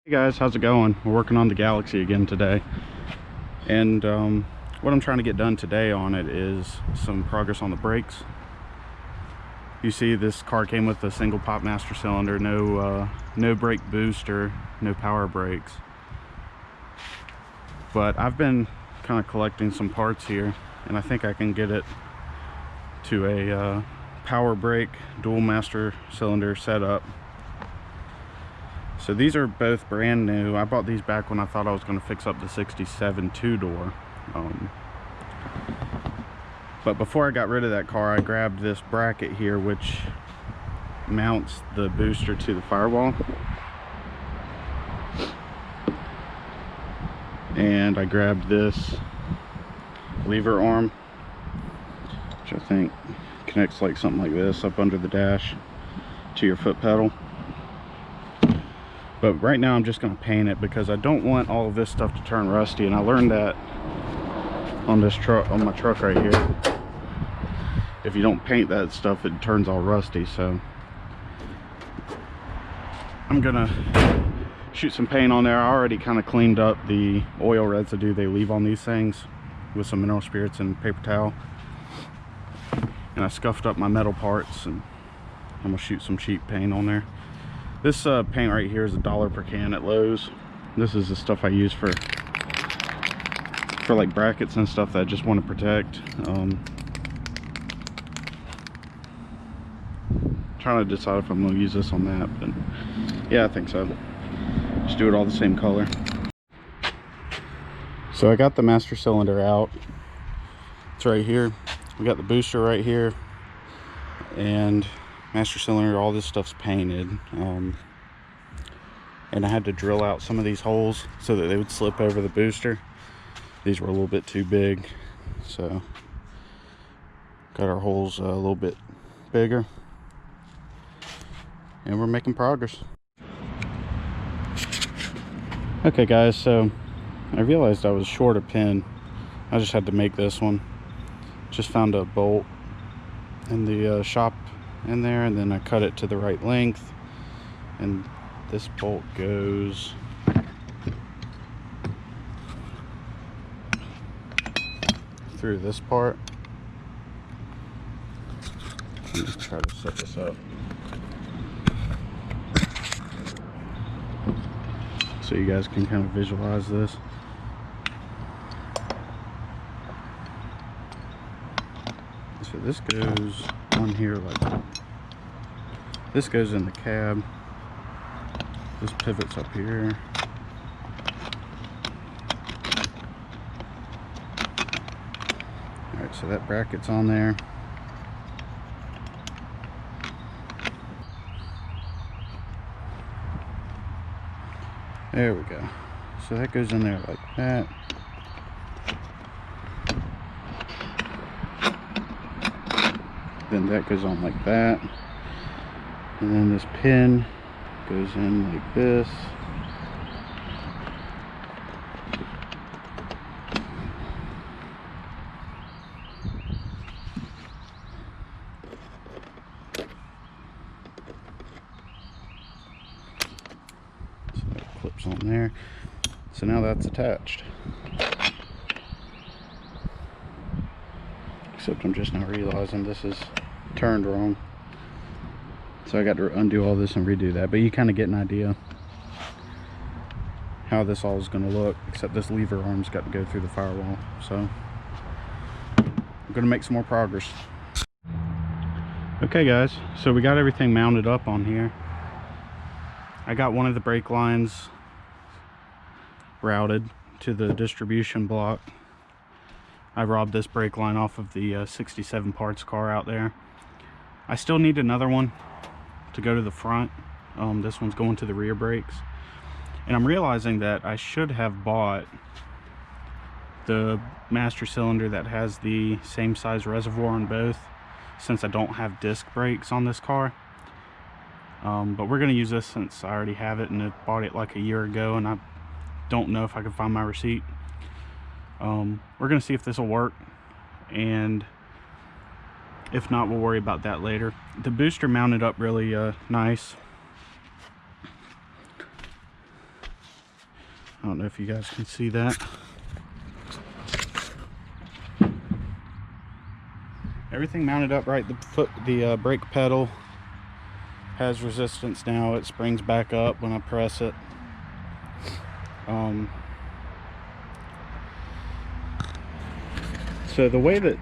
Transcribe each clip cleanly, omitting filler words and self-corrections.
Hey guys, how's it going? We're working on the Galaxie again today, and what I'm trying to get done today on it is some progress on the brakes. You see, this car came with a single pop master cylinder, no brake booster, no power brakes. But I've been kind of collecting some parts here, and I think I can get it to a power brake dual master cylinder setup. So these are both brand new. I bought these back when I thought I was going to fix up the 67 two-door. But before I got rid of that car, I grabbed this bracket here which mounts the booster to the firewall. And I grabbed this lever arm, which I think connects like something like this up under the dash to your foot pedal. But right now I'm just going to paint it because I don't want all of this stuff to turn rusty, and I learned that on this truck, on my truck right here. If you don't paint that stuff, it turns all rusty. So I'm gonna shoot some paint on there. I already kind of cleaned up the oil residue they leave on these things with some mineral spirits and paper towel, and I scuffed up my metal parts, and I'm gonna shoot some cheap paint on there. This paint right here is $1 per can at Lowe's. This is the stuff I use for like brackets and stuff that I just want to protect. Trying to decide if I'm going to use this on that, but yeah, I think so. Just do it all the same color. So I got the master cylinder out. It's right here. We got the booster right here, and master cylinder, all this stuff's painted, and I had to drill out some of these holes so that they would slip over the booster. These were a little bit too big, so got our holes a little bit bigger, and we're making progress. Okay guys, so I realized I was short a pin. I just had to make this one. Just found a bolt in the shop in there, and then I cut it to the right length, and this bolt goes through this part. Let me try to set this up so you guys can kind of visualize this. So this goes on here, like this goes in the cab. This pivots up here. Alright, so that bracket's on there. There we go. So that goes in there like that. Then that goes on like that, and then this pin goes in like this. So that clips on there. So now that's attached. Except I'm just now realizing this is turned wrong, so I got to undo all this and redo that. But you kind of get an idea how this all is going to look, except this lever arm's got to go through the firewall. So I'm going to make some more progress. Okay guys, so we got everything mounted up on here. I got one of the brake lines routed to the distribution block. I robbed this brake line off of the 67 parts car out there. I still need another one to go to the front. This one's going to the rear brakes. And I'm realizing that I should have bought the master cylinder that has the same size reservoir on both, since I don't have disc brakes on this car. But we're going to use this since I already have it, and I bought it like a year ago, and I don't know if I can find my receipt. We're going to see if this will work, and if not, we'll worry about that later. The booster mounted up really nice. I don't know if you guys can see that. Everything mounted up right. The brake pedal has resistance now. It springs back up when I press it. So the way that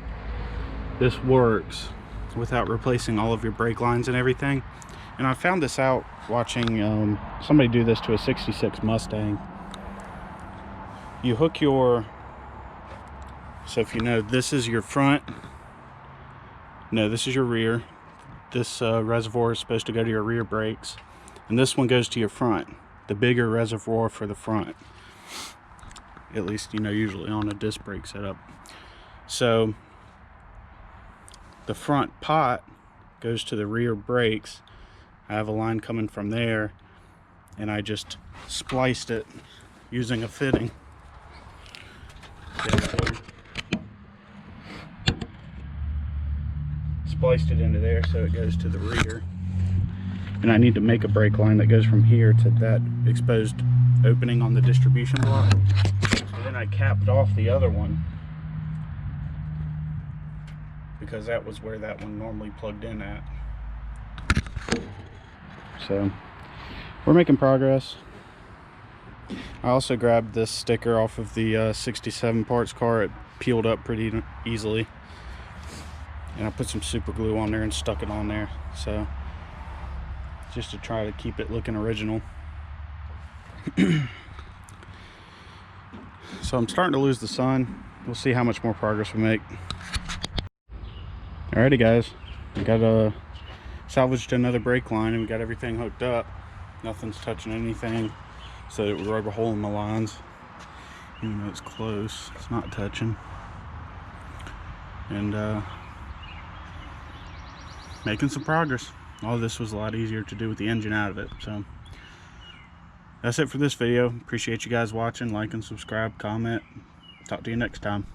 this works without replacing all of your brake lines and everything, and I found this out watching somebody do this to a 66 Mustang. You hook your, so if you know, this is your front, no, this is your rear. This reservoir is supposed to go to your rear brakes, and this one goes to your front, the bigger reservoir for the front, at least, you know, usually on a disc brake setup. So the front pot goes to the rear brakes. I have a line coming from there, and I just spliced it using a fitting. Spliced it into there so it goes to the rear. And I need to make a brake line that goes from here to that exposed opening on the distribution block. And then I capped off the other one, because that was where that one normally plugged in at. So we're making progress. I also grabbed this sticker off of the 67 parts car. It peeled up pretty easily, and I put some super glue on there and stuck it on there, so just to try to keep it looking original. So I'm starting to lose the sun. We'll see how much more progress we make. Alrighty guys, we got salvaged another brake line, and we got everything hooked up. Nothing's touching anything, so it would rub a hole in the lines. Even though it's close, it's not touching. And making some progress. All this was a lot easier to do with the engine out of it. So that's it for this video. Appreciate you guys watching. Like and subscribe, comment. Talk to you next time.